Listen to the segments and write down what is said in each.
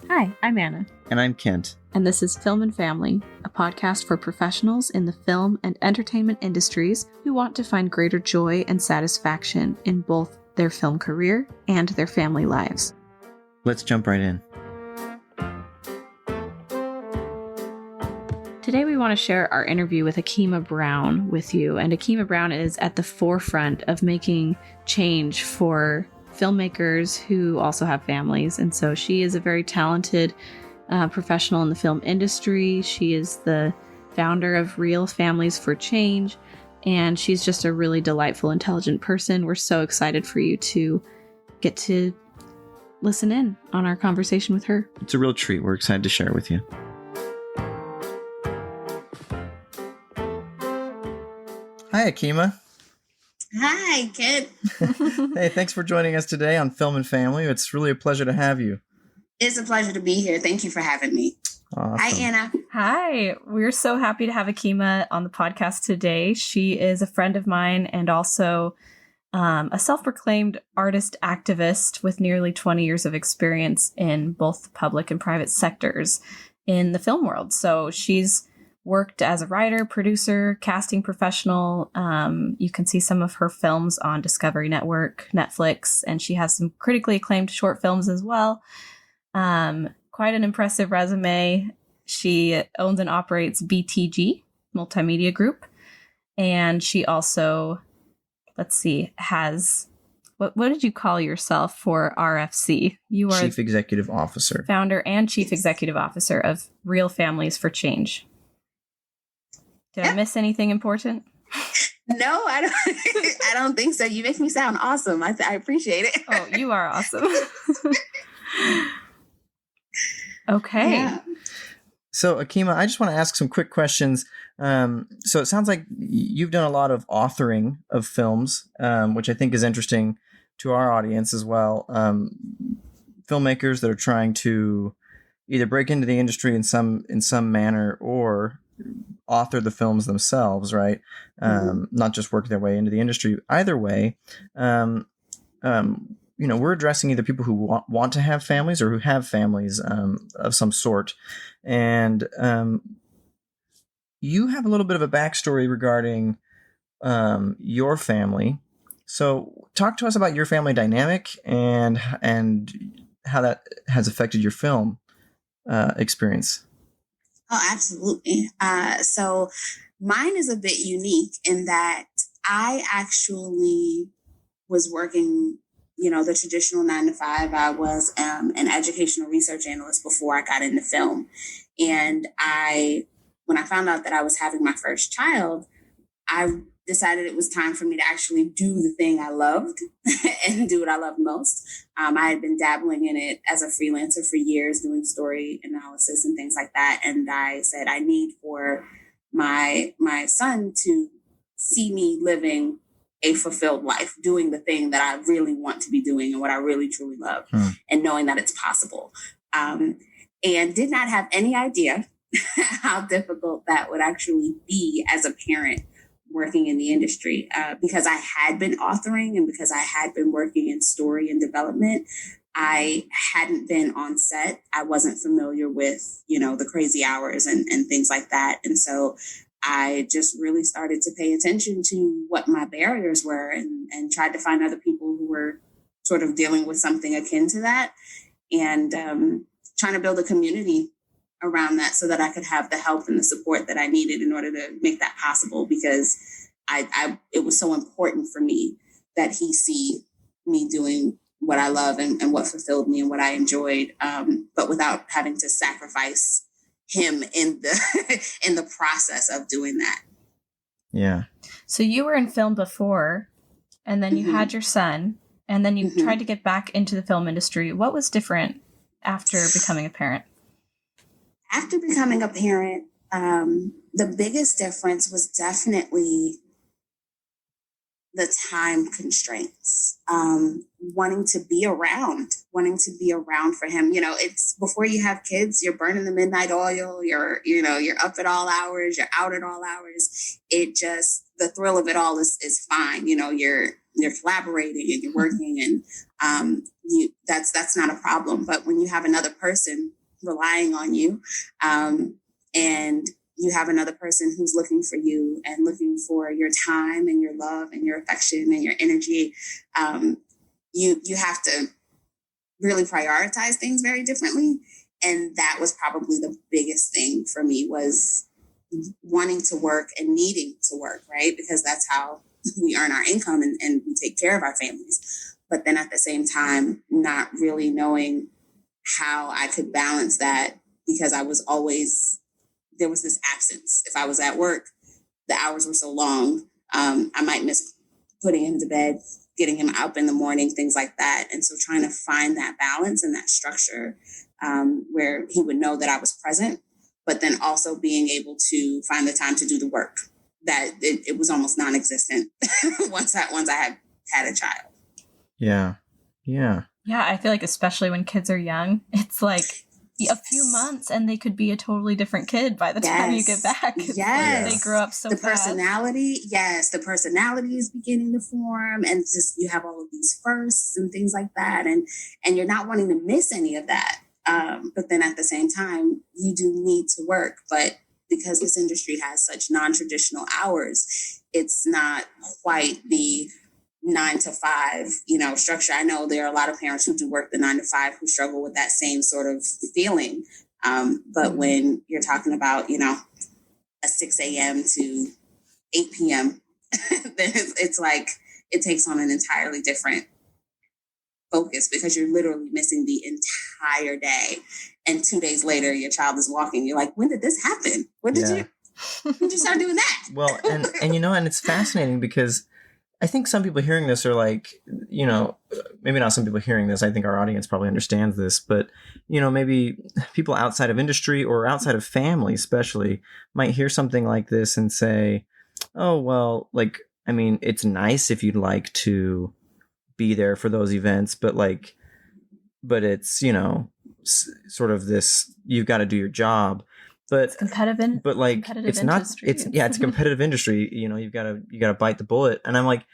Hi, I'm Anna. And I'm Kent. And this is Film and Family, a podcast for professionals in the film and entertainment industries who want to find greater joy and satisfaction in both their film career and their family lives. Let's jump right in. Today we want to share our interview with Akima Brown with you. And Akima Brown is at the forefront of making change for filmmakers who also have families. And so she is a very talented professional in the film industry. She is the founder of Real Families for Change, and she's just a really delightful, intelligent person. We're so excited for you to get to listen in on our conversation with her. It's a real treat. We're excited to share it with you. Hi, Akima. Hi, Kent. Hey, thanks for joining us today on Film and Family. It's really a pleasure to have you. It's a pleasure to be here. Thank you for having me. Awesome. Hi, Anna. Hi. We're so happy to have Akima on the podcast today. She is a friend of mine and also a self-proclaimed artist activist with nearly 20 years of experience in both the public and private sectors in the film world. So she's worked as a writer, producer, casting professional. You can see some of her films on Discovery Network, Netflix, and she has some critically acclaimed short films as well. Quite an impressive resume. She owns and operates BTG Multimedia Group, and she also, has what did you call yourself for RFC? You are Chief Executive Officer, founder and Chief Executive Officer of Real Families for Change. Did I miss anything important? No, I don't. I don't think so. You make me sound awesome. I appreciate it. Oh, you are awesome. Okay. Yeah. So, Akima, I just want to ask some quick questions. So it sounds like you've done a lot of authoring of films, which I think is interesting to our audience as well. Filmmakers that are trying to either break into the industry in some manner or author the films themselves, right? Not just work their way into the industry. Either way, we're addressing either people who want to have families or who have families of some sort. And you have a little bit of a backstory regarding your family. So talk to us about your family dynamic and how that has affected your film experience. Oh, absolutely. So mine is a bit unique in that I actually was working, the traditional 9-to-5. I was an educational research analyst before I got into film. And when I found out that I was having my first child, I decided it was time for me to actually do the thing I loved and do what I loved most. I had been dabbling in it as a freelancer for years, doing story analysis and things like that. And I said, I need for my son to see me living a fulfilled life, doing the thing that I really want to be doing and what I really, truly love, and knowing that it's possible. And did not have any idea how difficult that would actually be as a parent working in the industry, because I had been authoring and because I had been working in story and development. I hadn't been on set. I wasn't familiar with, the crazy hours and things like that. And so I just really started to pay attention to what my barriers were and tried to find other people who were sort of dealing with something akin to that, and trying to build a community around that so that I could have the help and the support that I needed in order to make that possible, because it was so important for me that he see me doing what I love and what fulfilled me and what I enjoyed, but without having to sacrifice him in the process of doing that. Yeah. So you were in film before, and then you had your son, and then you tried to get back into the film industry. What was different after becoming a parent? After becoming a parent, the biggest difference was definitely the time constraints, wanting to be around for him. It's before you have kids, you're burning the midnight oil, you're up at all hours, you're out at all hours. The thrill of it all is fine. You're you're collaborating and you're working, and that's not a problem. But when you have another person relying on you, and you have another person who's looking for you and looking for your time and your love and your affection and your energy, you have to really prioritize things very differently. And that was probably the biggest thing for me, was wanting to work and needing to work, right? Because that's how we earn our income and we take care of our families. But then at the same time, not really knowing how I could balance that, because there was this absence. If I was at work, the hours were so long, I might miss putting him to bed, getting him up in the morning, things like that. And so trying to find that balance and that structure, where he would know that I was present, but then also being able to find the time to do the work, that it was almost non-existent once I had a child. Yeah. Yeah, I feel like especially when kids are young, it's like a few months and they could be a totally different kid by the time you get back. It's like they grow up so fast. The personality is beginning to form, and just you have all of these firsts and things like that, and you're not wanting to miss any of that. But then at the same time, you do need to work. But because this industry has such non-traditional hours, it's not quite the 9 to 5, structure. I know there are a lot of parents who do work the 9 to 5 who struggle with that same sort of feeling. But when you're talking about, a 6 a.m. to 8 p.m., then it's like it takes on an entirely different focus, because you're literally missing the entire day. And 2 days later, your child is walking. You're like, when did this happen? When did you start doing that? Well, and and it's fascinating, because I think some people hearing this are like, maybe not some people hearing this, I think our audience probably understands this, but, maybe people outside of industry or outside of family especially might hear something like this and say, oh, well, it's nice if you'd like to be there for those events, but it's, sort of this, you've got to do your job. But it's competitive, but it's not, industry. it's a competitive industry. You've got to bite the bullet. And I'm like,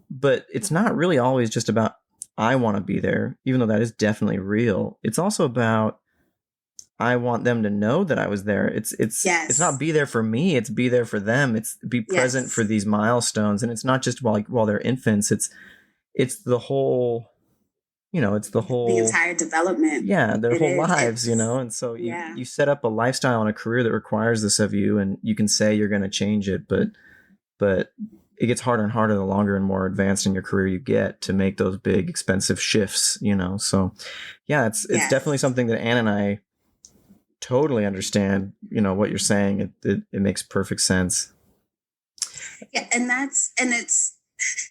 but it's not really always just about, I want to be there, even though that is definitely real. It's also about, I want them to know that I was there. It's not be there for me. It's be there for them. It's be present for these milestones. And it's not just while they're infants. It's the whole, it's the entire development. Yeah, their whole lives, and so you set up a lifestyle and a career that requires this of you, and you can say you're going to change it, but it gets harder and harder the longer and more advanced in your career you get to make those big expensive shifts, so it's definitely something that Ann and I totally understand, what you're saying. It makes perfect sense. Yeah, and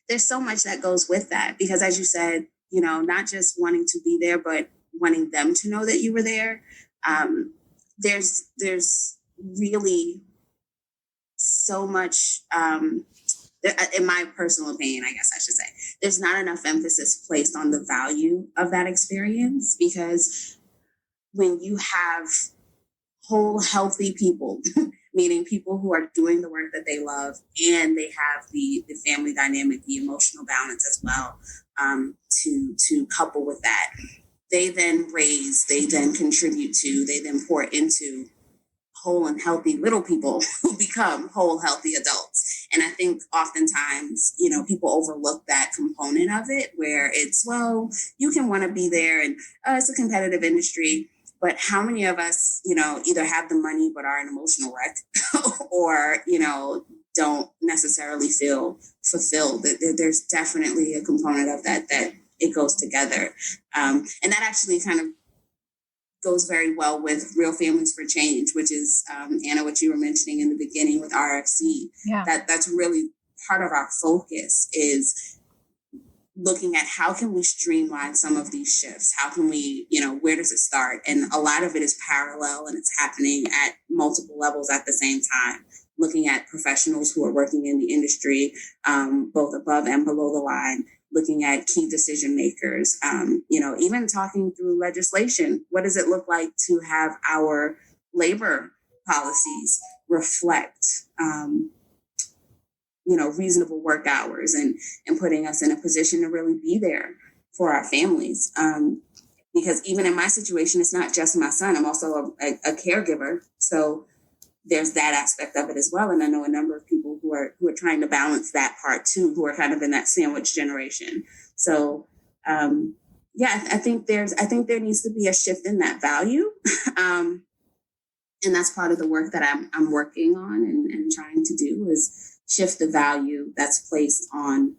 there's so much that goes with that, because as you said, not just wanting to be there, but wanting them to know that you were there. There's really so much, in my personal opinion, I guess I should say, there's not enough emphasis placed on the value of that experience, because when you have whole, healthy people, meaning people who are doing the work that they love, and they have the family dynamic, the emotional balance as well, to couple with that, they then contribute to, they then pour into whole and healthy little people who become whole, healthy adults. And I think oftentimes, people overlook that component of it, where it's, well, you can want to be there, and it's a competitive industry. But how many of us, either have the money but are an emotional wreck, or, don't necessarily feel fulfilled? There's definitely a component of that it goes together. And that actually kind of goes very well with Real Families for Change, which is, Anna, what you were mentioning in the beginning with RFC. Yeah. That's really part of our focus, is looking at how can we streamline some of these shifts? How can we, where does it start? And a lot of it is parallel, and it's happening at multiple levels at the same time. Looking at professionals who are working in the industry, both above and below the line, looking at key decision makers, even talking through legislation. What does it look like to have our labor policies reflect reasonable work hours and putting us in a position to really be there for our families. Because even in my situation, it's not just my son. I'm also a caregiver. So there's that aspect of it as well. And I know a number of people who are trying to balance that part too, who are kind of in that sandwich generation. So, I think there needs to be a shift in that value. And that's part of the work that I'm working on and trying to do is shift the value that's placed on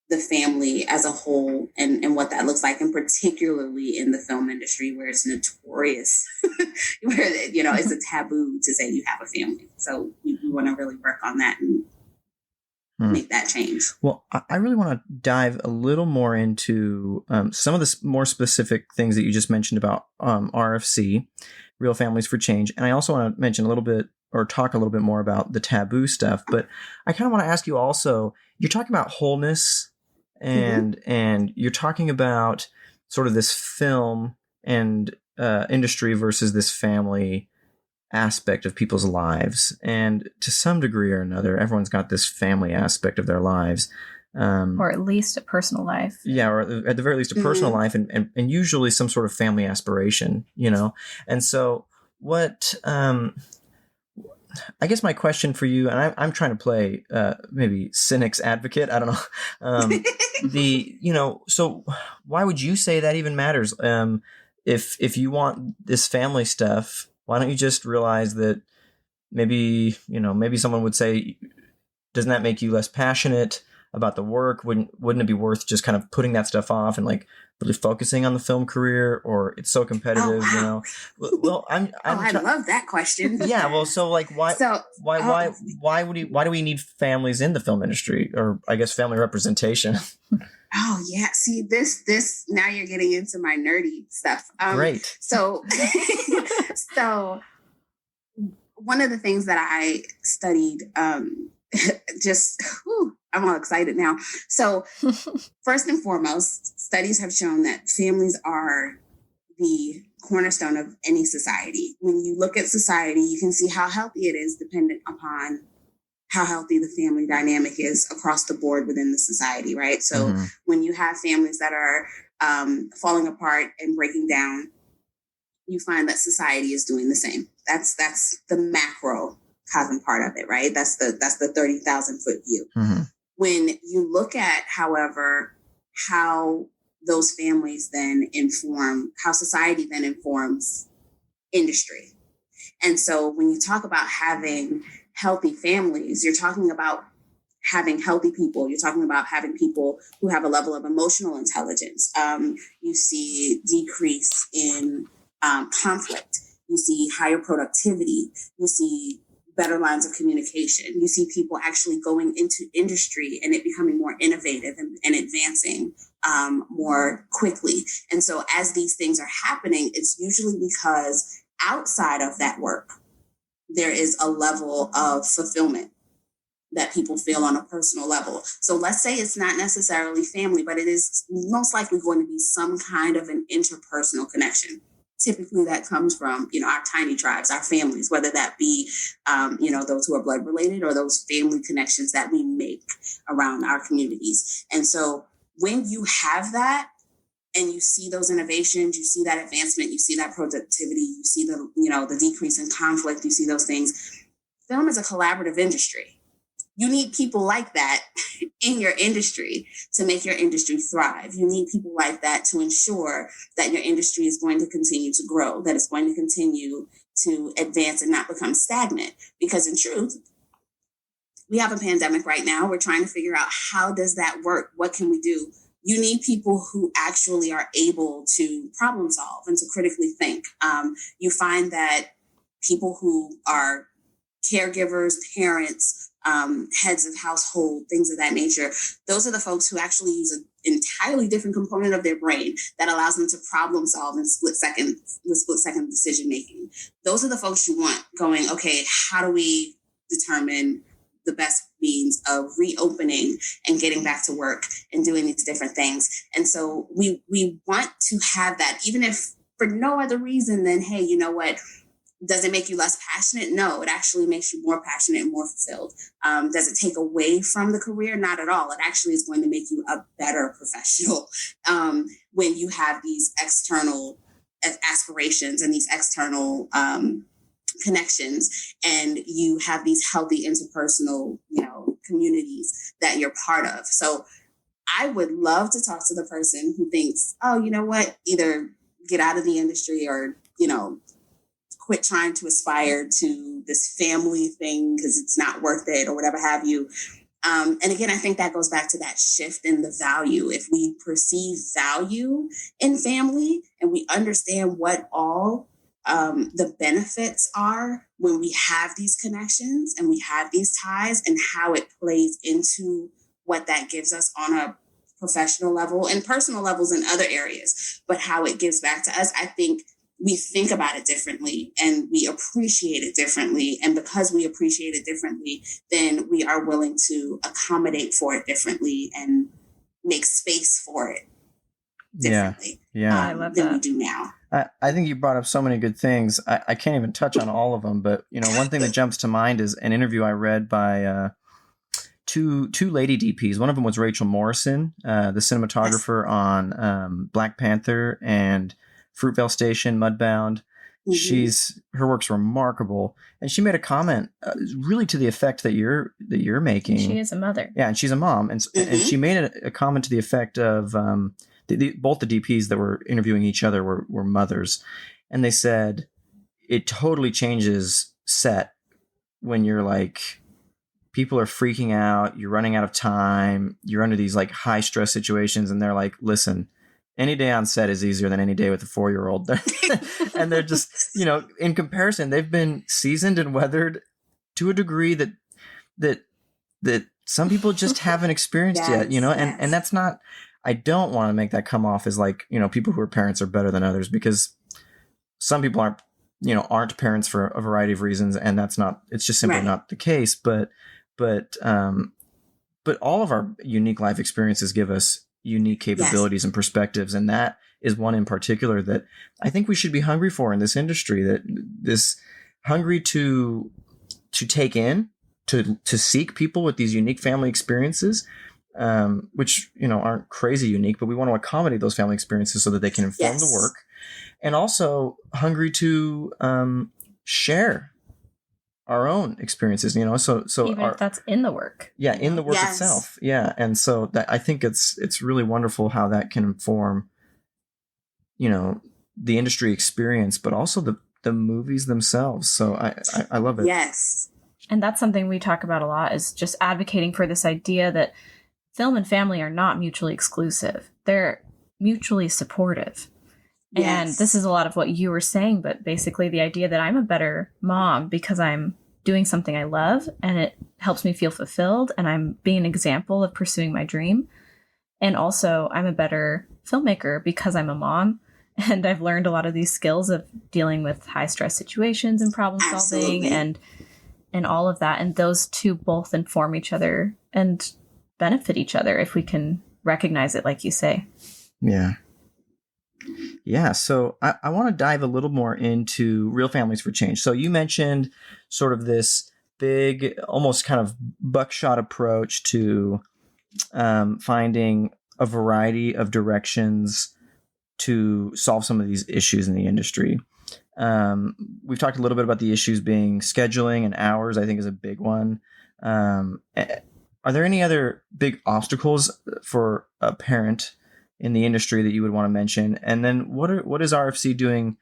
the family as a whole and what that looks like, and particularly in the film industry where it's notorious, where, it's a taboo to say you have a family. So we want to really work on that and make that change. Well, I really want to dive a little more into some of the more specific things that you just mentioned about RFC, Real Families for Change. And I also want to mention a little bit or talk a little bit more about the taboo stuff. But I kind of want to ask you also, you're talking about wholeness and you're talking about sort of this film and industry versus this family aspect of people's lives. And to some degree or another, everyone's got this family aspect of their lives. Or at least a personal life. Yeah, or at the very least a personal life and usually some sort of family aspiration, And so what... I guess my question for you, and I'm trying to play maybe cynic's advocate. I don't know. So why would you say that even matters? If you want this family stuff, why don't you just realize that maybe someone would say, doesn't that make you less passionate about the work? Wouldn't it be worth just kind of putting that stuff off and like really focusing on the film career, or it's so competitive, Well, I love that question. Yeah. Well, so like, why do we need families in the film industry, or I guess family representation? Oh yeah. See, this now you're getting into my nerdy stuff. Great. So one of the things that I studied, I'm all excited now. So first and foremost, studies have shown that families are the cornerstone of any society. When you look at society, you can see how healthy it is dependent upon how healthy the family dynamic is across the board within the society, right? So when you have families that are falling apart and breaking down, you find that society is doing the same. That's the macrocosm part of it, right? That's the 30,000 foot view. When you look at, however, how those families then inform, how society then informs industry. And so when you talk about having healthy families, you're talking about having healthy people. You're talking about having people who have a level of emotional intelligence. You see decrease in conflict. You see higher productivity. You see better lines of communication. You see people actually going into industry and it becoming more innovative and advancing more quickly. And so as these things are happening, it's usually because outside of that work, there is a level of fulfillment that people feel on a personal level. So let's say it's not necessarily family, but it is most likely going to be some kind of an interpersonal connection. Typically that comes from, our tiny tribes, our families, whether that be, those who are blood related or those family connections that we make around our communities. And so when you have that and you see those innovations, you see that advancement, you see that productivity, you see the decrease in conflict, you see those things. Film is a collaborative industry. You need people like that in your industry to make your industry thrive. You need people like that to ensure that your industry is going to continue to grow, that it's going to continue to advance and not become stagnant. Because in truth, we have a pandemic right now. We're trying to figure out how does that work? What can we do? You need people who actually are able to problem solve and to critically think. You find that people who are caregivers, parents, heads of household, things of that nature, those are the folks who actually use an entirely different component of their brain that allows them to problem solve in split second decision making. Those are the folks you want going, okay, how do we determine the best means of reopening and getting back to work and doing these different things? And so we want to have that, even if for no other reason than, hey, you know what? Does it make you less passionate? No, it actually makes you more passionate and more fulfilled. Does it take away from the career? Not at all. It actually is going to make you a better professional when you have these external aspirations and these external connections, and you have these healthy interpersonal, communities that you're part of. So I would love to talk to the person who thinks, oh, you know what, either get out of the industry or, quit trying to aspire to this family thing because it's not worth it or whatever have you. And again, I think that goes back to that shift in the value. If we perceive value in family and we understand what all the benefits are when we have these connections and we have these ties and how it plays into what that gives us on a professional level and personal levels in other areas, but how it gives back to us, I think we think about it differently and we appreciate it differently. And because we appreciate it differently, then we are willing to accommodate for it differently and make space for it differently. I love than that. we do now. I think you brought up so many good things. I can't even touch on all of them, but one thing that jumps to mind is an interview I read by two lady DPs. One of them was Rachel Morrison, the cinematographer on Black Panther and Fruitvale Station, Mudbound. Mm-hmm. Her work's remarkable, and she made a comment really to the effect that you're making. She is a mother. Yeah, and she's a mom, and she made a comment to the effect of both the DPs that were interviewing each other were mothers, and they said it totally changes set when you're like, people are freaking out, you're running out of time, you're under these like high stress situations, and they're like, listen, any day on set is easier than any day with a 4-year-old. And they're just, in comparison, they've been seasoned and weathered to a degree that some people just haven't experienced yet, and that's not, I don't want to make that come off as like, people who are parents are better than others, because some people aren't parents for a variety of reasons, and it's just simply not the case. But all of our unique life experiences give us unique capabilities and perspectives, and that is one in particular that I think we should be hungry for in this industry, that this hungry to take in, to seek people with these unique family experiences, which aren't crazy unique, but we want to accommodate those family experiences so that they can inform the work, and also hungry to share our own experiences, so even if that's in the work. Yeah, in the work itself. Yeah. And so I think it's really wonderful how that can inform, the industry experience, but also the movies themselves. So I love it. Yes. And that's something we talk about a lot, is just advocating for this idea that film and family are not mutually exclusive. They're mutually supportive. Yes. And this is a lot of what you were saying, but basically the idea that I'm a better mom because I'm doing something I love and it helps me feel fulfilled and I'm being an example of pursuing my dream. And also I'm a better filmmaker because I'm a mom and I've learned a lot of these skills of dealing with high stress situations and problem solving and all of that. And those two both inform each other and benefit each other if we can recognize it, like you say. Yeah. Yeah, so I want to dive a little more into Real Families for Change. So you mentioned sort of this big, almost kind of buckshot approach to finding a variety of directions to solve some of these issues in the industry. We've talked a little bit about the issues being scheduling and hours, I think is a big one. Are there any other big obstacles for a parent in the industry that you would want to mention? And then what is RFC doing?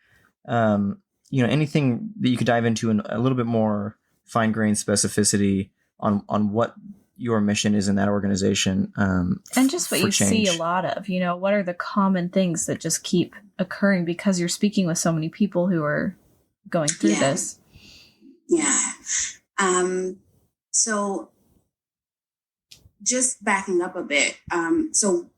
Anything that you could dive into in a little bit more fine-grained specificity on what your mission is in that organization. And just what you see a lot of, what are the common things that just keep occurring because you're speaking with so many people who are going through this? Yeah. So just backing up a bit. So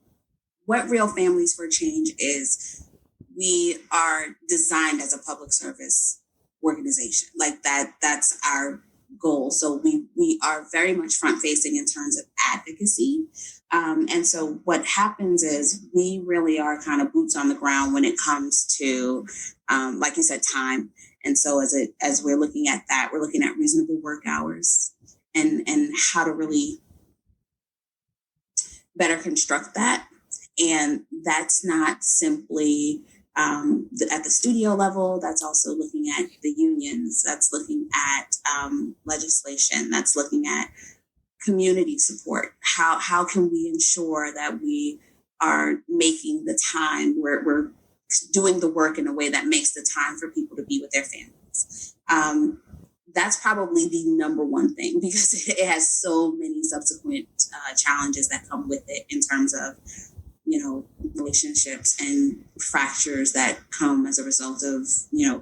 what Real Families for Change is, we are designed as a public service organization. Like that's our goal. So we are very much front facing in terms of advocacy. And so what happens is we really are kind of boots on the ground when it comes to, like you said, time And so as we're looking at that, we're looking at reasonable work hours and how to really better construct that. And that's not simply at the studio level. That's also looking at the unions. That's looking at legislation. That's looking at community support. How can we ensure that we are making the time, we're doing the work in a way that makes the time for people to be with their families. That's probably the number one thing, because it has so many subsequent challenges that come with it in terms of, relationships and fractures that come as a result of,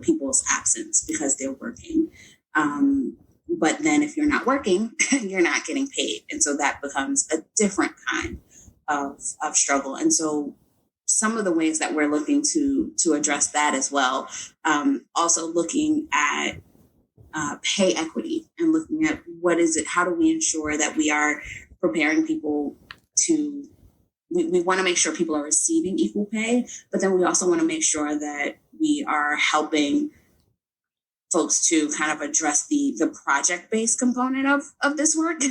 people's absence because they're working. But then if you're not working, you're not getting paid. And so that becomes a different kind of struggle. And so some of the ways that we're looking to address that as well, also looking at pay equity and looking at how do we ensure that we are preparing people to, we want to make sure people are receiving equal pay, but then we also want to make sure that we are helping folks to kind of address the project-based component of this work.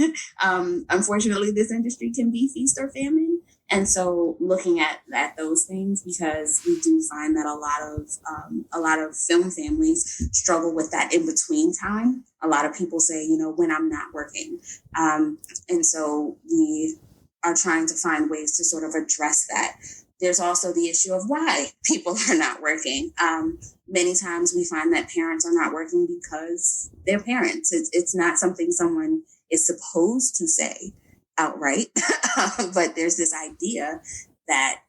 Unfortunately, this industry can be feast or famine. And so looking at those things, because we do find that a lot of film families struggle with that in-between time. A lot of people say, when I'm not working. And so we are trying to find ways to sort of address that. There's also the issue of why people are not working. Many times we find that parents are not working because they're parents. It's not something someone is supposed to say outright, but there's this idea that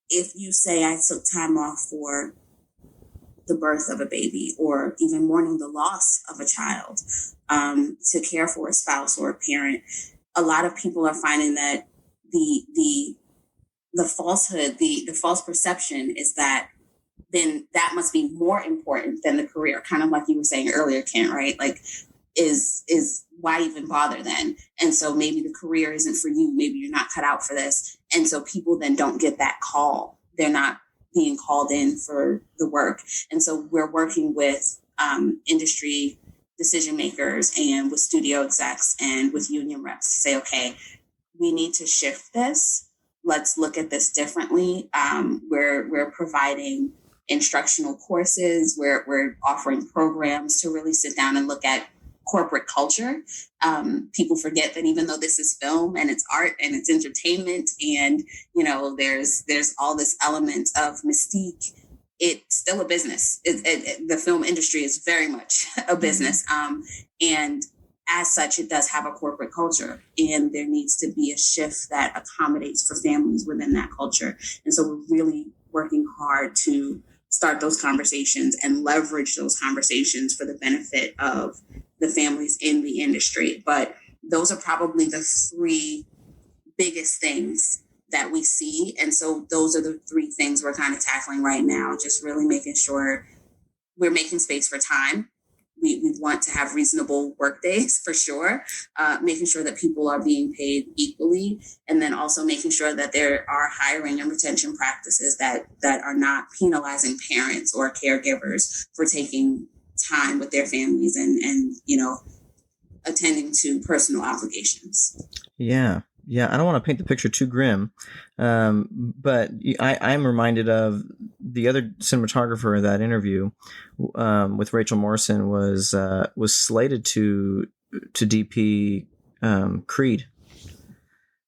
if you say I took time off for the birth of a baby, or even mourning the loss of a child, to care for a spouse or a parent, a lot of people are finding that the falsehood, the false perception is that then that must be more important than the career. Kind of like you were saying earlier, Kent, right? Like, is why even bother then? And so maybe the career isn't for you. Maybe you're not cut out for this. And so people then don't get that call. They're not being called in for the work. And so we're working with industry decision makers and with studio execs and with union reps to say, okay, we need to shift this. Let's look at this differently. We're providing instructional courses. We're offering programs to really sit down and look at corporate culture. People forget that even though this is film and it's art and it's entertainment and, there's all this element of mystique, it's still a business. The film industry is very much a business. And as such, it does have a corporate culture, and there needs to be a shift that accommodates for families within that culture. And so we're really working hard to start those conversations and leverage those conversations for the benefit of the families in the industry. But those are probably the three biggest things that we see. And so those are the three things we're kind of tackling right now, just really making sure we're making space for time. We want to have reasonable work days for sure, making sure that people are being paid equally, and then also making sure that there are hiring and retention practices that are not penalizing parents or caregivers for taking time with their families and attending to personal obligations. Yeah. I don't want to paint the picture too grim, but I'm reminded of the other cinematographer in that interview with Rachel Morrison was slated to DP Creed,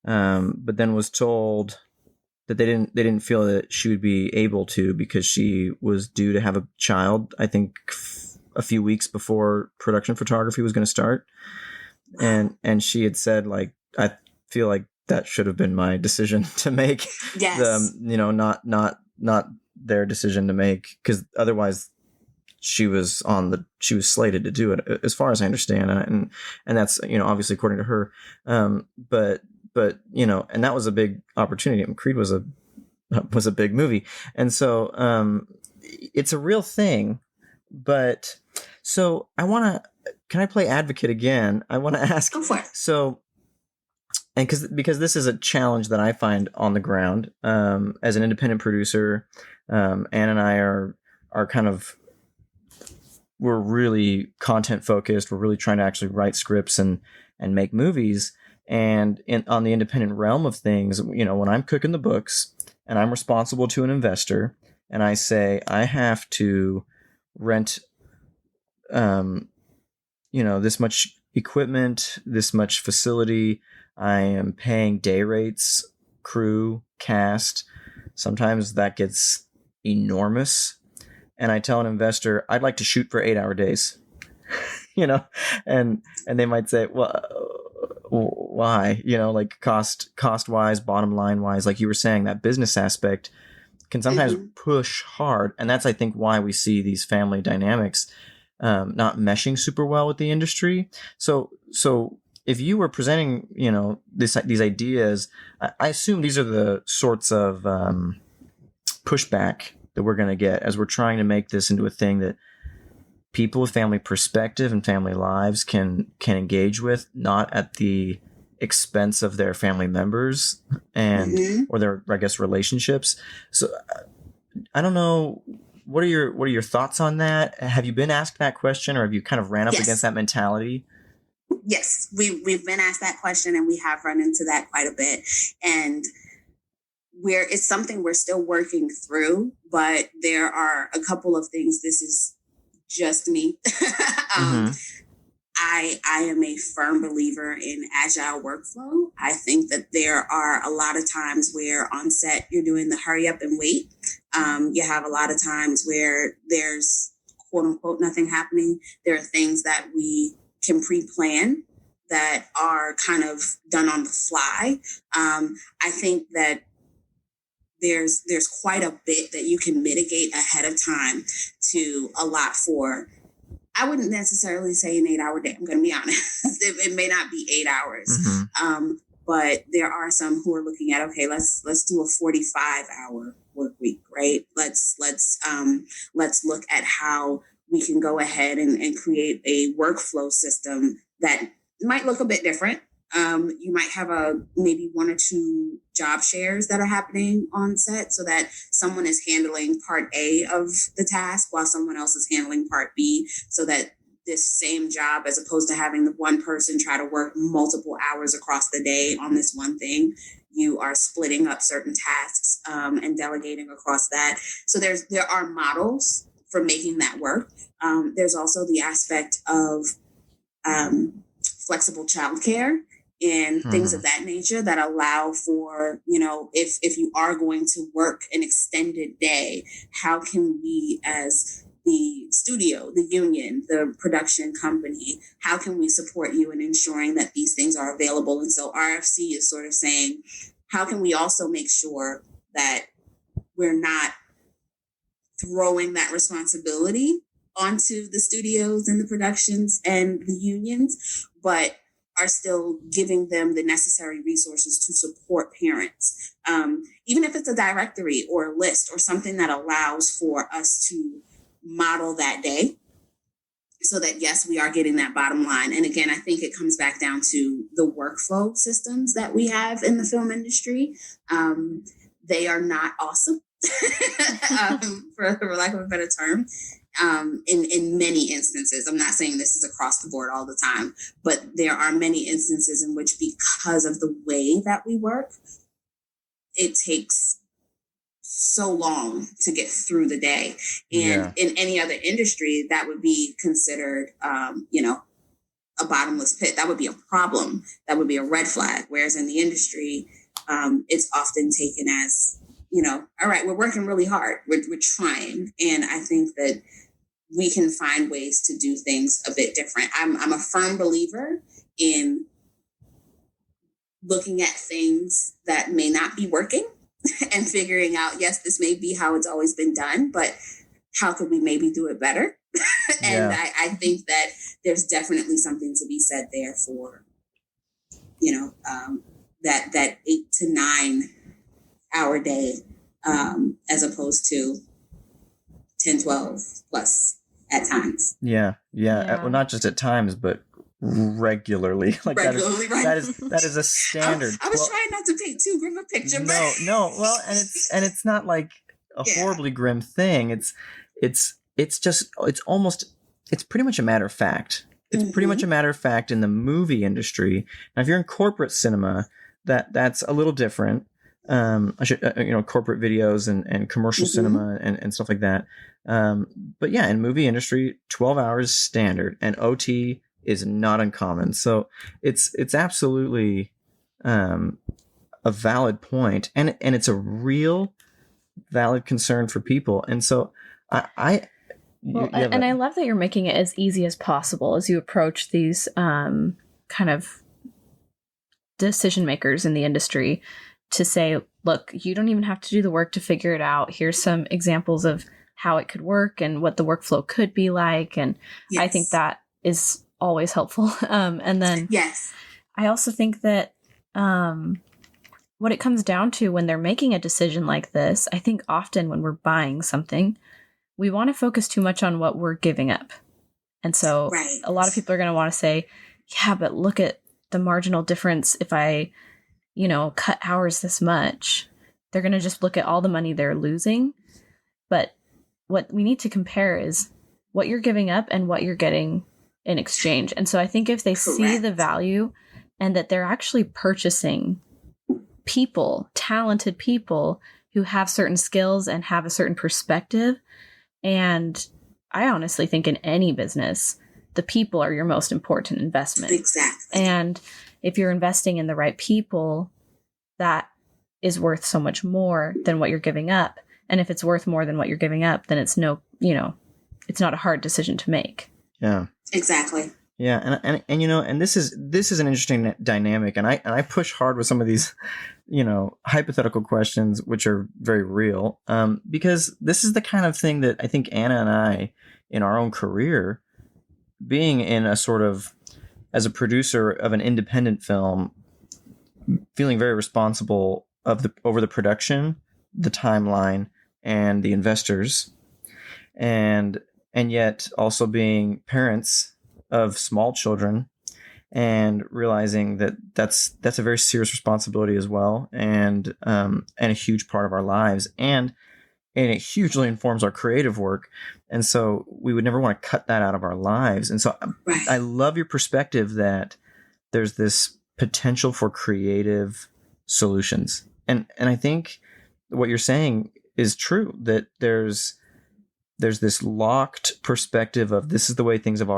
but then was told that they didn't feel that she would be able to because she was due to have a child, I think a few weeks before production photography was going to start, and she had said, like, I feel like that should have been my decision to make. Yes. Not their decision to make, because otherwise she was slated to do it, as far as I understand, and that's obviously according to her. But and that was a big opportunity. I mean, Creed was a big movie, and so it's a real thing. But so can I play advocate again? I want to ask. Go for it. So. And because this is a challenge that I find on the ground as an independent producer, Ann and I are kind of we're really content focused. We're really trying to actually write scripts and make movies. And on the independent realm of things, you know, when I'm cooking the books and I'm responsible to an investor and I say I have to rent, you know, this much equipment, this much facility, I am paying day rates, crew, cast. Sometimes that gets enormous. And I tell an investor, I'd like to shoot for 8-hour days, you know, and they might say, well, why? You know, like cost wise, bottom line wise, like you were saying, that business aspect can sometimes push hard. And that's, I think, why we see these family dynamics not meshing super well with the industry. So if you were presenting, you know, these ideas, I assume these are the sorts of pushback that we're going to get as we're trying to make this into a thing that people with family perspective and family lives can engage with, not at the expense of their family members and or their, I guess, relationships. So I don't know. What are your thoughts on that? Have you been asked that question, or have you kind of ran up against that mentality? Yes, we've been asked that question, and we have run into that quite a bit. And it's something we're still working through, but there are a couple of things. This is just me. I am a firm believer in agile workflow. I think that there are a lot of times where on set you're doing the hurry up and wait. You have a lot of times where there's quote unquote nothing happening. There are things that we can pre-plan that are kind of done on the fly. I think that there's quite a bit that you can mitigate ahead of time to allot for. I wouldn't necessarily say an 8-hour day. I'm going to be honest. It may not be 8 hours. But there are some who are looking at, okay, let's do a 45-hour work week, right? Let's look at how we can go ahead and create a workflow system that might look a bit different. You might have maybe 1 or 2 job shares that are happening on set, so that someone is handling part A of the task while someone else is handling part B, so that this same job, as opposed to having the one person try to work multiple hours across the day on this one thing, you are splitting up certain tasks and delegating across that. So there are models for making that work. There's also the aspect of flexible childcare and things of that nature that allow for, you know, if you are going to work an extended day, how can we, as the studio, the union, the production company, how can we support you in ensuring that these things are available? And so RFC is sort of saying, how can we also make sure that we're not throwing that responsibility onto the studios and the productions and the unions, but are still giving them the necessary resources to support parents. Even if it's a directory or a list or something that allows for us to model that day, so that, yes, we are getting that bottom line. And again, I think it comes back down to the workflow systems that we have in the film industry. They are not awesome, for lack of a better term. In many instances, I'm not saying this is across the board all the time, but there are many instances in which, because of the way that we work, it takes so long to get through the day. And in any other industry, that would be considered, a bottomless pit. That would be a problem. That would be a red flag. Whereas in the industry, it's often taken as, all right, we're working really hard. We're trying. And I think that we can find ways to do things a bit different. I'm a firm believer in looking at things that may not be working and figuring out, yes, this may be how it's always been done, but how could we maybe do it better? And I think that there's definitely something to be said there for, that 8 to 9 hour day, as opposed to 10, 12 plus at times. Yeah. Well, not just at times, but regularly. Like regularly, that is a standard. I was trying not to paint too grim a picture. No. Well, and it's not like a horribly grim thing. It's it's pretty much a matter of fact. It's pretty much a matter of fact in the movie industry. Now, if you're in corporate cinema, that's a little different. Corporate videos and commercial cinema and stuff like that. But yeah, in movie industry, 12 hours standard, and OT is not uncommon. So it's absolutely a valid point, and it's a real valid concern for people. And so I love that you're making it as easy as possible as you approach these kind of decision makers in the industry to say, look, you don't even have to do the work to figure it out. Here's some examples of how it could work and what the workflow could be like. And I think that is always helpful. And then I also think that what it comes down to when they're making a decision like this, I think often when we're buying something, we want to focus too much on what we're giving up. And so a lot of people are going to want to say, yeah, but look at the marginal difference if I cut hours this much. They're going to just look at all the money they're losing. But what we need to compare is what you're giving up and what you're getting in exchange. And so I think if they see the value and that they're actually purchasing people, talented people who have certain skills and have a certain perspective, and I honestly think in any business, the people are your most important investment. Exactly. And if you're investing in the right people, that is worth so much more than what you're giving up. And if it's worth more than what you're giving up, then it's it's not a hard decision to make. Yeah. Exactly. Yeah, and this is an interesting dynamic, and I push hard with some of these, hypothetical questions, which are very real, because this is the kind of thing that I think Anna and I, in our own career, being in a sort of, as a producer of an independent film, feeling very responsible over the production, the timeline, and the investors, and yet also being parents of small children, and realizing that that's a very serious responsibility as well, and a huge part of our lives, and it hugely informs our creative work. And so we would never want to cut that out of our lives. And so I love your perspective that there's this potential for creative solutions. And I think what you're saying is true, that there's this locked perspective of this is the way things have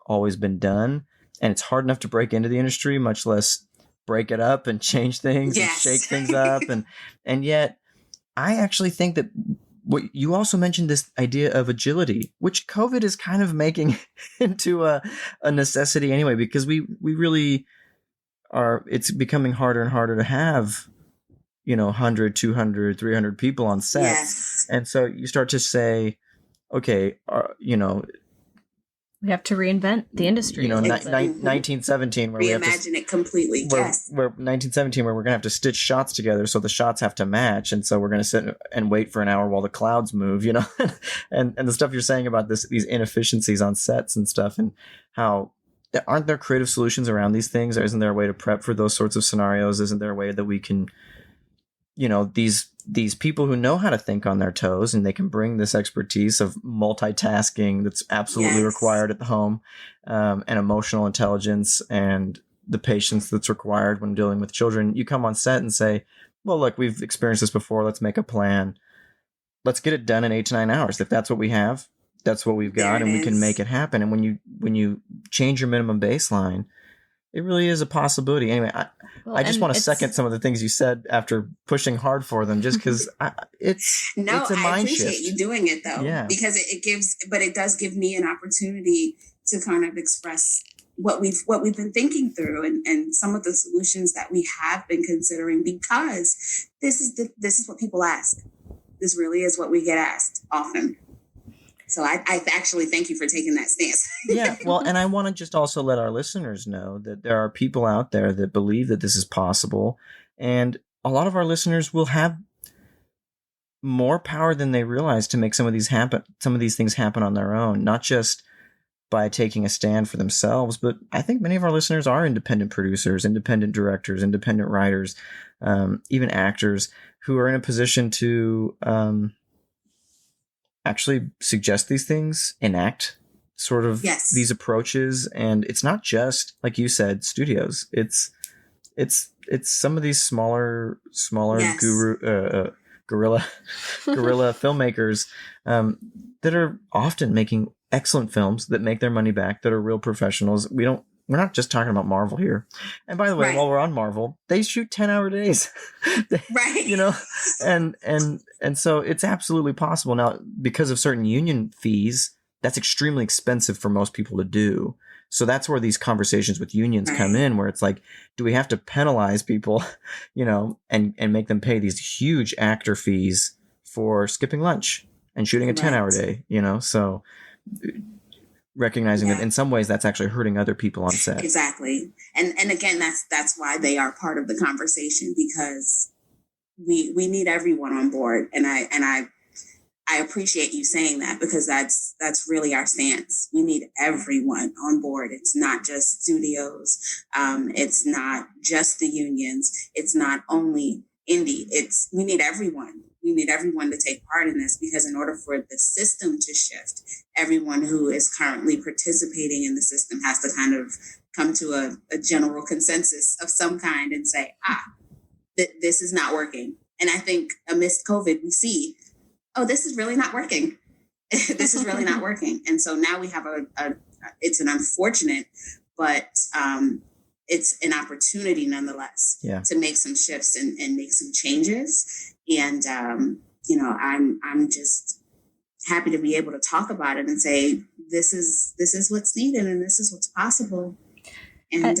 always been done. And it's hard enough to break into the industry, much less break it up and change things and shake things up. And yet I actually think that what you also mentioned, this idea of agility, which COVID is kind of making into a necessity anyway, because we really are, it's becoming harder and harder to have, 100, 200, 300 people on set. Yes. And so you start to say, okay, we have to reinvent the industry. 1917, where reimagine it completely. Where 1917, where we're gonna have to stitch shots together, so the shots have to match, and so we're gonna sit and wait for an hour while the clouds move, and the stuff you're saying about these inefficiencies on sets and stuff, and how aren't there creative solutions around these things? Or isn't there a way to prep for those sorts of scenarios? Isn't there a way that we can, these people who know how to think on their toes, and they can bring this expertise of multitasking that's absolutely required at the home, and emotional intelligence and the patience that's required when dealing with children. You come on set and say, well, look, we've experienced this before. Let's make a plan. Let's get it done in 8 to 9 hours. If that's what we have, that's what we've got, and we can make it happen. And when you change your minimum baseline, it really is a possibility. Anyway, I just want to second some of the things you said after pushing hard for them, just because it's a mind shift. I appreciate you doing it though, because it does give me an opportunity to kind of express what we've been thinking through, and some of the solutions that we have been considering, because this is what people ask. This really is what we get asked often. So I actually thank you for taking that stance. Yeah, well, and I want to just also let our listeners know that there are people out there that believe that this is possible. And a lot of our listeners will have more power than they realize to make some of these things happen on their own, not just by taking a stand for themselves. But I think many of our listeners are independent producers, independent directors, independent writers, even actors who are in a position to actually suggest these things, enact sort of Yes. these approaches. And it's not just, like you said, studios. It's some of these smaller Yes. guerrilla filmmakers that are often making excellent films that make their money back, that are real professionals. We're not just talking about Marvel here. And by the way, Right. while we're on Marvel, they shoot 10-hour days. Right. You know, and so it's absolutely possible. Now, because of certain union fees, that's extremely expensive for most people to do. So that's where these conversations with unions come in, where it's like, do we have to penalize people, you know, and make them pay these huge actor fees for skipping lunch and shooting a 10-hour day, you know? So recognizing that in some ways that's actually hurting other people on set. Exactly. And again, that's why they are part of the conversation, because we need everyone on board. And I appreciate you saying that, because that's really our stance. We need everyone on board. It's not just studios. It's not just the unions. It's not only indie. We need everyone. We need everyone to take part in this, because in order for the system to shift, everyone who is currently participating in the system has to kind of come to a general consensus of some kind and say, this is not working. And I think amidst COVID, we see, this is really not working. This is really not working. And so now we have it's an unfortunate, but it's an opportunity nonetheless to make some shifts and make some changes. And, you know, I'm just happy to be able to talk about it and say, this is what's needed and this is what's possible. And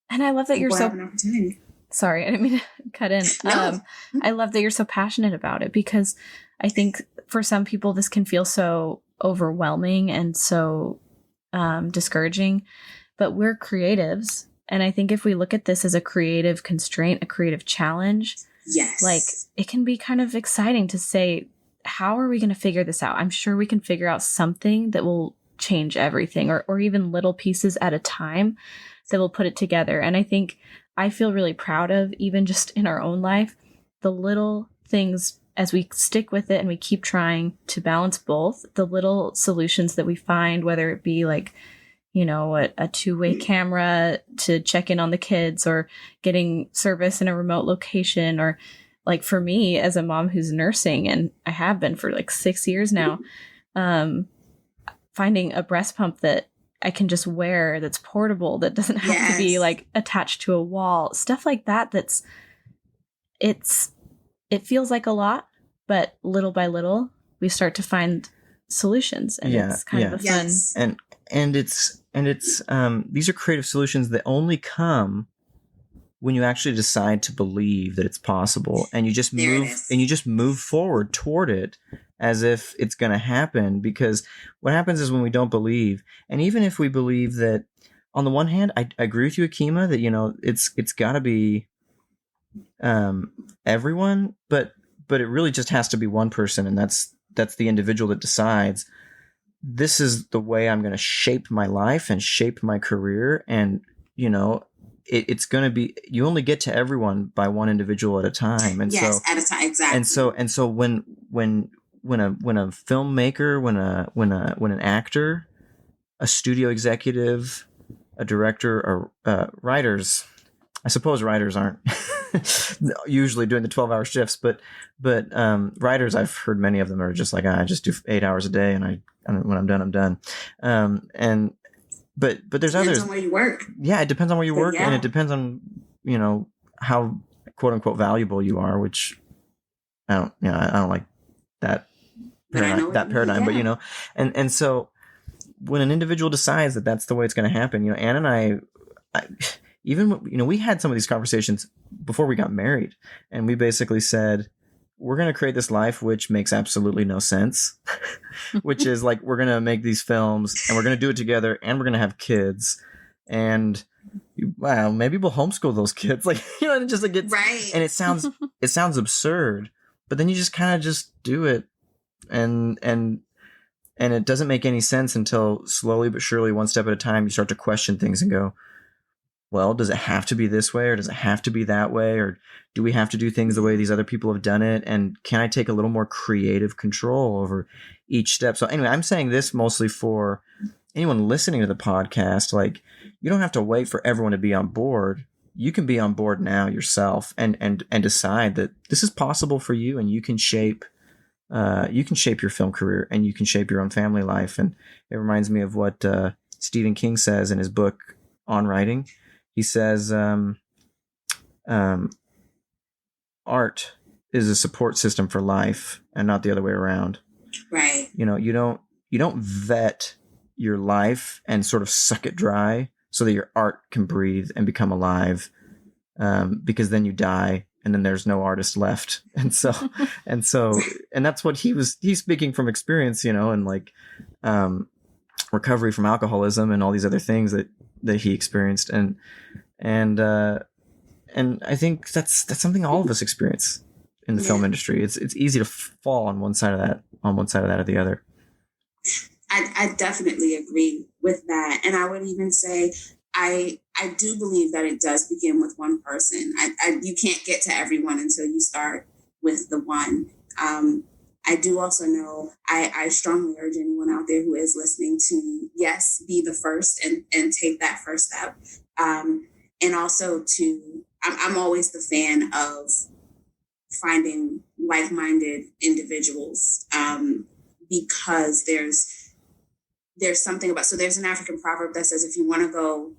And I love that you're so, have an opportunity. Sorry, I didn't mean to cut in. No. I love that you're so passionate about it, because I think for some people this can feel so overwhelming and so discouraging, but we're creatives. And I think if we look at this as a creative constraint, a creative challenge, yes, like it can be kind of exciting to say, how are we going to figure this out? I'm sure we can figure out something that will change everything, or even little pieces at a time that will put it together. And I think I feel really proud of, even just in our own life, the little things as we stick with it and we keep trying to balance both, the little solutions that we find, whether it be like, you know, a two-way camera to check in on the kids, or getting service in a remote location, or like for me as a mom who's nursing, and I have been for like 6 years now, finding a breast pump that I can just wear, that's portable, that doesn't have to be like attached to a wall, stuff like that. It feels like a lot, but little by little we start to find solutions, and it's kind of a fun. And it's these are creative solutions that only come when you actually decide to believe that it's possible, and you just move forward toward it as if it's going to happen. Because what happens is when we don't believe, and even if we believe that, on the one hand, I agree with you, Akima, that, you know, it's got to be everyone, but it really just has to be one person, and that's the individual that decides, this is the way I'm going to shape my life and shape my career. And, you know, it's going to be, you only get to everyone by one individual at a time. And at a time, exactly. And so when a filmmaker, when an actor, a studio executive, a director, or writers, I suppose writers aren't usually doing the 12-hour shifts, but writers, I've heard many of them are just like, I just do 8 hours a day, and when I'm done, I'm done. But there's others. Depends on where you work. Yeah, it depends on where you work, and it depends on, you know, how quote unquote valuable you are, which I don't like that paradigm, but you know, and so when an individual decides that that's the way it's going to happen, you know, Anne and I even, you know, we had some of these conversations before we got married, and we basically said, we're going to create this life which makes absolutely no sense, which is like, we're going to make these films and we're going to do it together, and we're going to have kids, and wow, maybe we'll homeschool those kids. Like, you know, and it just like gets right. And it sounds absurd, but then you just kind of just do it. And it doesn't make any sense until slowly but surely, one step at a time, you start to question things and go, well, does it have to be this way, or does it have to be that way, or do we have to do things the way these other people have done it? And can I take a little more creative control over each step? So anyway, I'm saying this mostly for anyone listening to the podcast. Like, you don't have to wait for everyone to be on board. You can be on board now yourself and decide that this is possible for you, and you can shape your film career, and you can shape your own family life. And it reminds me of what Stephen King says in his book On Writing. He says, art is a support system for life, and not the other way around. Right. You don't vet your life and sort of suck it dry so that your art can breathe and become alive, because then you die, and then there's no artist left. And that's what he's speaking from experience, and like recovery from alcoholism and all these other things that he experienced. And I think that's something all of us experience in the film industry. It's easy to fall on one side of that or the other. I definitely agree with that. And I would even say, I do believe that it does begin with one person. You can't get to everyone until you start with the one. I do also know, I strongly urge anyone out there who is listening to, yes, be the first and take that first step. And also I'm always the fan of finding like-minded individuals, because there's something about, so there's an African proverb that says, if you want to go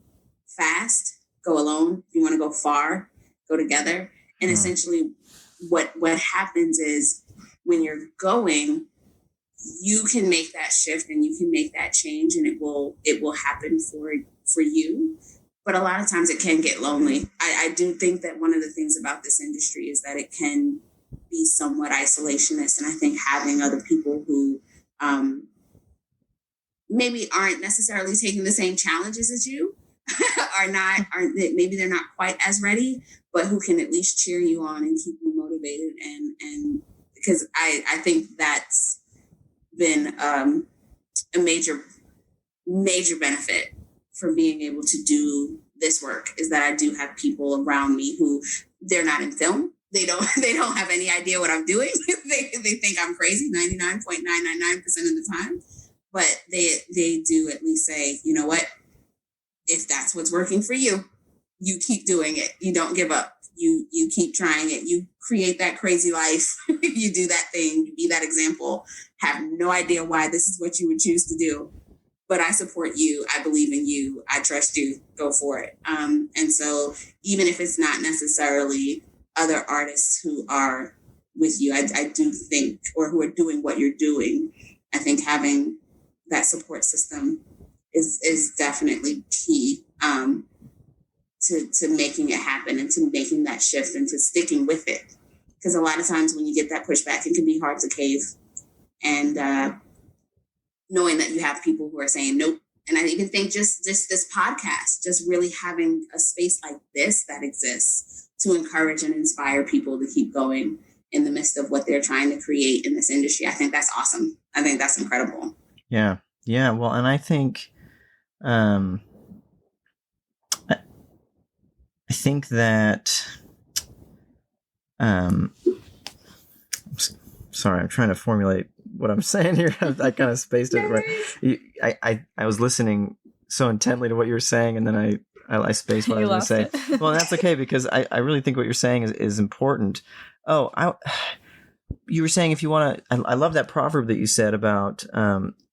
fast, go alone. If you want to go far, go together. And essentially what happens is, when you're going, you can make that shift and you can make that change, and it will happen for you. But a lot of times it can get lonely. I do think that one of the things about this industry is that it can be somewhat isolationist. And I think having other people who maybe aren't necessarily taking the same challenges as you, maybe they're not quite as ready, but who can at least cheer you on and keep you motivated. And because I think that's been a major benefit from being able to do this work, is that I do have people around me who, they're not in film. They don't have any idea what I'm doing. they think I'm crazy 99.999% of the time, but they do at least say, you know what, if that's what's working for you, you keep doing it. You don't give up. You keep trying it. You create that crazy life. You do that thing. You be that example. Have no idea why this is what you would choose to do, but I support you. I believe in you. I trust you. Go for it. And so even if it's not necessarily other artists who are with you, I do think, or who are doing what you're doing, I think having that support system is definitely key to making it happen, and to making that shift, and to sticking with it. Because a lot of times when you get that pushback, it can be hard to cave. And knowing that you have people who are saying nope. And I even think just this podcast, just really having a space like this that exists to encourage and inspire people to keep going in the midst of what they're trying to create in this industry. I think that's awesome. I think that's incredible. Yeah. Yeah. Well, and I think, I think that, sorry, I'm trying to formulate what I'm saying here. I kind of spaced it. Right. I was listening so intently to what you were saying, and then I spaced what I was going to say. Well, that's okay, because I really think what you're saying is important. You were saying, if you want to, I love that proverb that you said about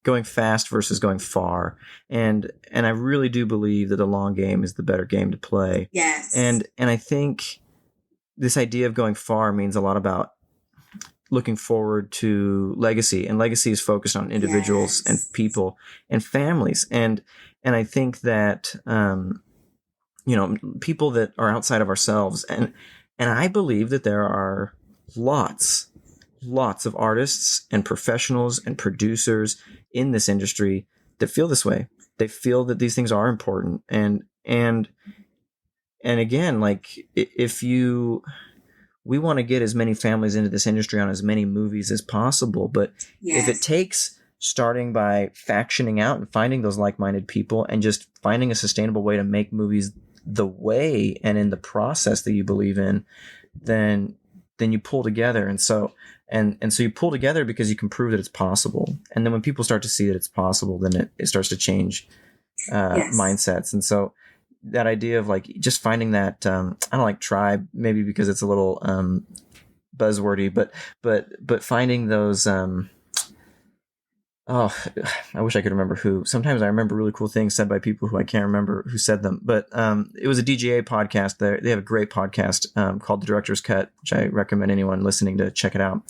going fast versus going far. And I really do believe that the long game is the better game to play. Yes. And I think this idea of going far means a lot about looking forward to legacy, and legacy is focused on individuals and people and families. And I think that, people that are outside of ourselves, and I believe that there are lots of artists and professionals and producers in this industry that feel this way. They feel that these things are important. And again, like, we want to get as many families into this industry on as many movies as possible. But if it takes starting by factioning out and finding those like-minded people and just finding a sustainable way to make movies the way and in the process that you believe in, then you pull together. And so you pull together because you can prove that it's possible. And then when people start to see that it's possible, then it starts to change mindsets. And so that idea of like just finding that, I don't like tribe, maybe because it's a little buzzwordy, but finding those, I wish I could remember who. Sometimes I remember really cool things said by people who I can't remember who said them. But it was a DGA podcast. They have a great podcast called The Director's Cut, which I recommend anyone listening to check it out,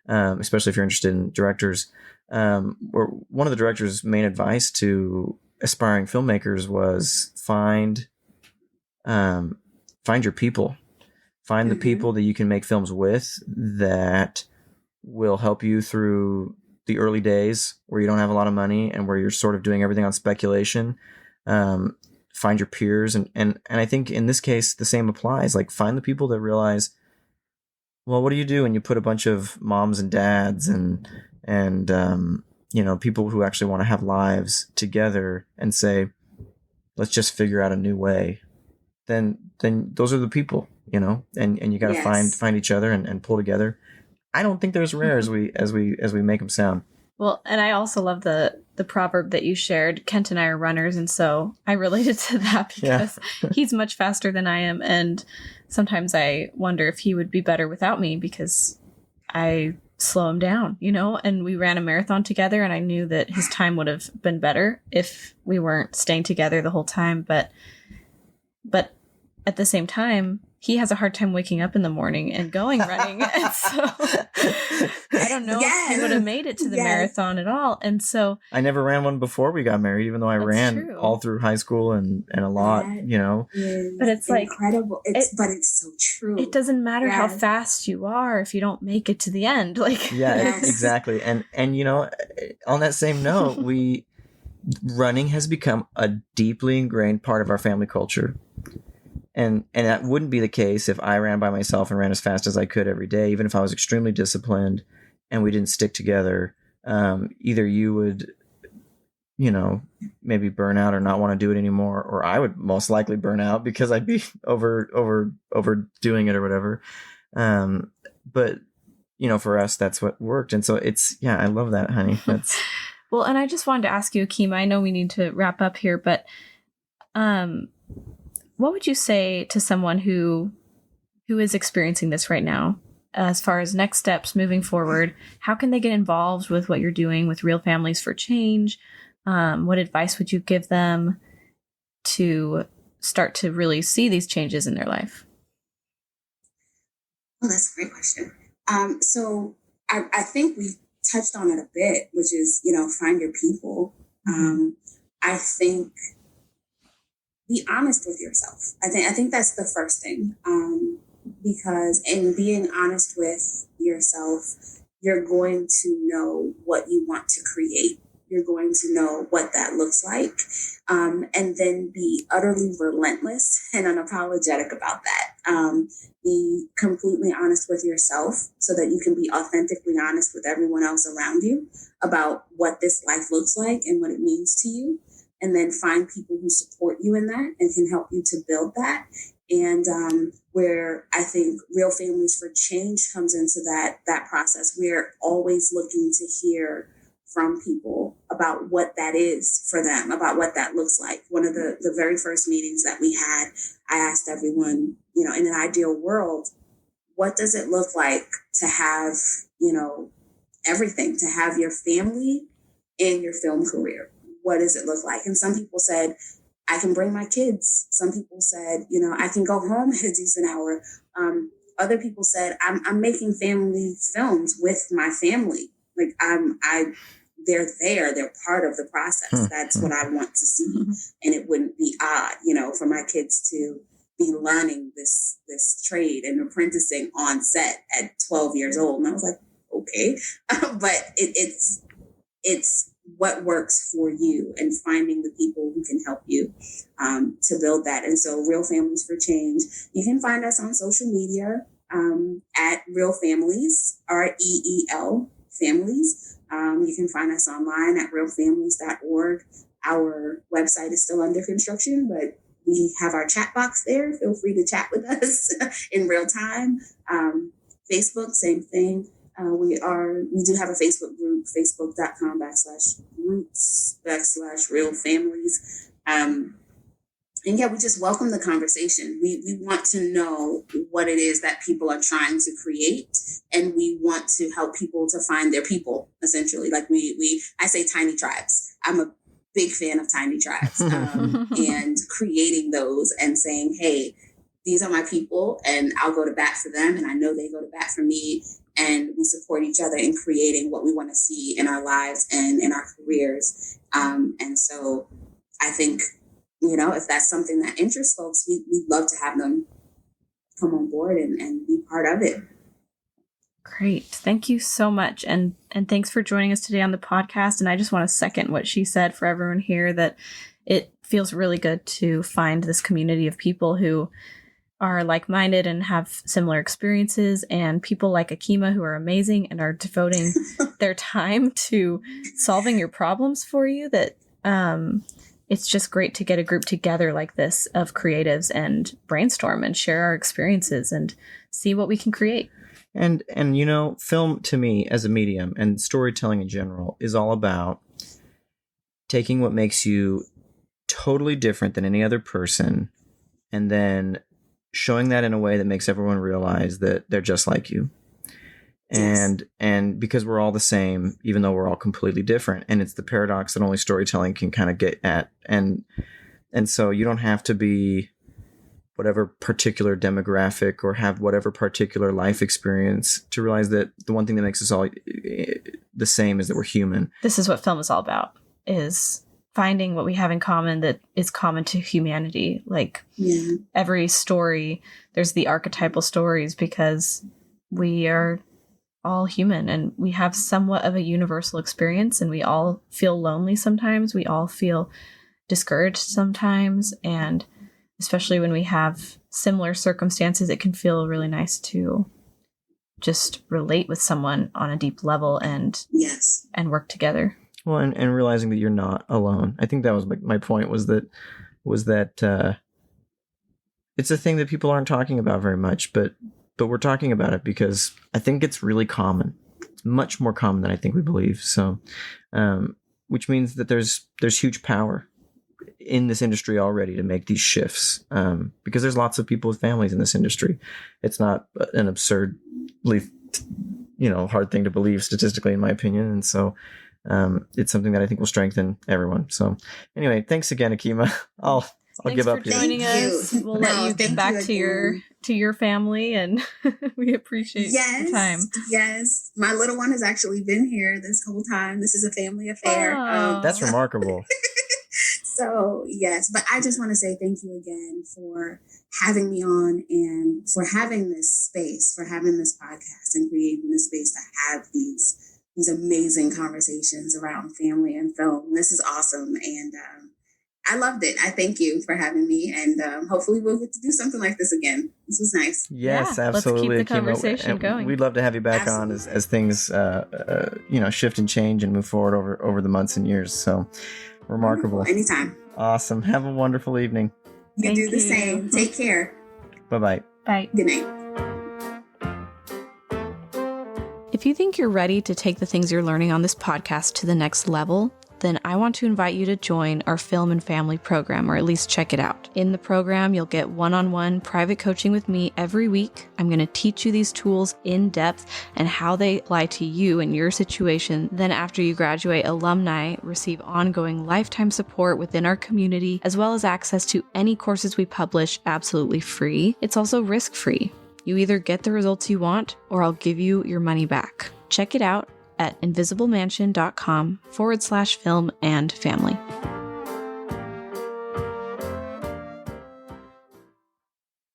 especially if you're interested in directors. Where one of the director's main advice to aspiring filmmakers was find your people. Find the people that you can make films with that will help you through the early days where you don't have a lot of money and where you're sort of doing everything on speculation. Find your peers. And I think in this case, the same applies. Like find the people that realize, well, what do you do when you put a bunch of moms and dads and people who actually want to have lives together and say, let's just figure out a new way. Then those are the people, and you got to find each other and pull together. I don't think they're as rare as we make them sound. Well, and I also love the proverb that you shared. Kent and I are runners, and so I related to that because he's much faster than I am, and sometimes I wonder if he would be better without me because I slow him down, and we ran a marathon together, and I knew that his time would have been better if we weren't staying together the whole time, but at the same time, he has a hard time waking up in the morning and going running. And so I don't know if he would have made it to the marathon at all. And so I never ran one before we got married, even though I ran all through high school and a lot, But it's like incredible. But it's so true. It doesn't matter how fast you are if you don't make it to the end. Exactly. And on that same note, running has become a deeply ingrained part of our family culture. And that wouldn't be the case if I ran by myself and ran as fast as I could every day, even if I was extremely disciplined and we didn't stick together. Either you would, maybe burn out or not want to do it anymore, or I would most likely burn out because I'd be overdoing it or whatever. But for us, that's what worked. And so I love that, honey. That's well, and I just wanted to ask you, Akima, I know we need to wrap up here, but what would you say to someone who is experiencing this right now, as far as next steps moving forward? How can they get involved with what you're doing with Real Families for Change? What advice would you give them to start to really see these changes in their life? Well, that's a great question. So I think we touched on it a bit, which is, find your people. I think be honest with yourself. I think that's the first thing, because in being honest with yourself, you're going to know what you want to create. You're going to know what that looks like, and then be utterly relentless and unapologetic about that. Be completely honest with yourself so that you can be authentically honest with everyone else around you about what this life looks like and what it means to you. And then find people who support you in that and can help you to build that. And where I think Real Families for Change comes into that process, we're always looking to hear from people about what that is for them, about what that looks like. One of the very first meetings that we had, I asked everyone, in an ideal world, what does it look like to have, everything, to have your family and your film career? What does it look like? And some people said, I can bring my kids. Some people said, I can go home at a decent hour. Other people said, I'm making family films with my family. Like they're there. They're part of the process. That's what I want to see. And it wouldn't be odd, for my kids to be learning this trade and apprenticing on set at 12 years old. And I was like, okay, but it's what works for you and finding the people who can help you to build that. And so Real Families for Change, you can find us on social media at Real Families, REEL Families. You can find us online at realfamilies.org. Our website is still under construction, but we have our chat box there. Feel free to chat with us in real time. Facebook, same thing. We do have a Facebook group, facebook.com/groups/real families. And yeah, we just welcome the conversation. We want to know what it is that people are trying to create, and we want to help people to find their people, essentially. Like I say tiny tribes. I'm a big fan of tiny tribes, and creating those and saying, hey, these are my people, and I'll go to bat for them, and I know they go to bat for me, and we support each other in creating what we want to see in our lives and in our careers. And so I think, if that's something that interests folks, we'd love to have them come on board and be part of it. Great. Thank you so much. And thanks for joining us today on the podcast. And I just want to second what she said for everyone here, that it feels really good to find this community of people who are like-minded and have similar experiences, and people like Akima who are amazing and are devoting their time to solving your problems for you. That it's just great to get a group together like this of creatives and brainstorm and share our experiences and see what we can create. And film to me as a medium and storytelling in general is all about taking what makes you totally different than any other person and then showing that in a way that makes everyone realize that they're just like you. Yes. And because we're all the same, even though we're all completely different. And it's the paradox that only storytelling can kind of get at. And so you don't have to be whatever particular demographic or have whatever particular life experience to realize that the one thing that makes us all the same is that we're human. This is what film is all about, is finding what we have in common that is common to humanity. Like every story, there's the archetypal stories because we are all human and we have somewhat of a universal experience, and we all feel lonely sometimes. We all feel discouraged sometimes. And especially when we have similar circumstances, it can feel really nice to just relate with someone on a deep level and work together. Well, and realizing that you're not alone. I think that was my point was that it's a thing that people aren't talking about very much, but we're talking about it because I think it's really common. It's much more common than I think we believe. So, which means that there's huge power in this industry already to make these shifts, because there's lots of people with families in this industry. It's not an absurdly, hard thing to believe statistically, in my opinion. And so, it's something that I think will strengthen everyone. So anyway, thanks again, Akima. I'll give up. Thanks for joining us. We'll let you get back to your family, and we appreciate the time. Yes. My little one has actually been here this whole time. This is a family affair. That's remarkable. So yes, but I just want to say thank you again for having me on and for having this space, for having this podcast and creating this space to have these amazing conversations around family and film. This is awesome. And I loved it. I thank you for having me. And hopefully we'll get to do something like this again. This was nice. Yes, absolutely. Let's keep the conversation going. We'd love to have you back on as things, shift and change and move forward over the months and years. So remarkable. Anytime. Awesome. Have a wonderful evening. You do the same. Take care. Bye-bye. Bye. Good night. If you think you're ready to take the things you're learning on this podcast to the next level, then I want to invite you to join our Film and Family program, or at least check it out. In the program, you'll get one-on-one private coaching with me every week. I'm going to teach you these tools in depth and how they apply to you and your situation. Then after you graduate, alumni receive ongoing lifetime support within our community, as well as access to any courses we publish absolutely free. It's also risk-free. You either get the results you want, or I'll give you your money back. Check it out at invisiblemansion.com/film and family.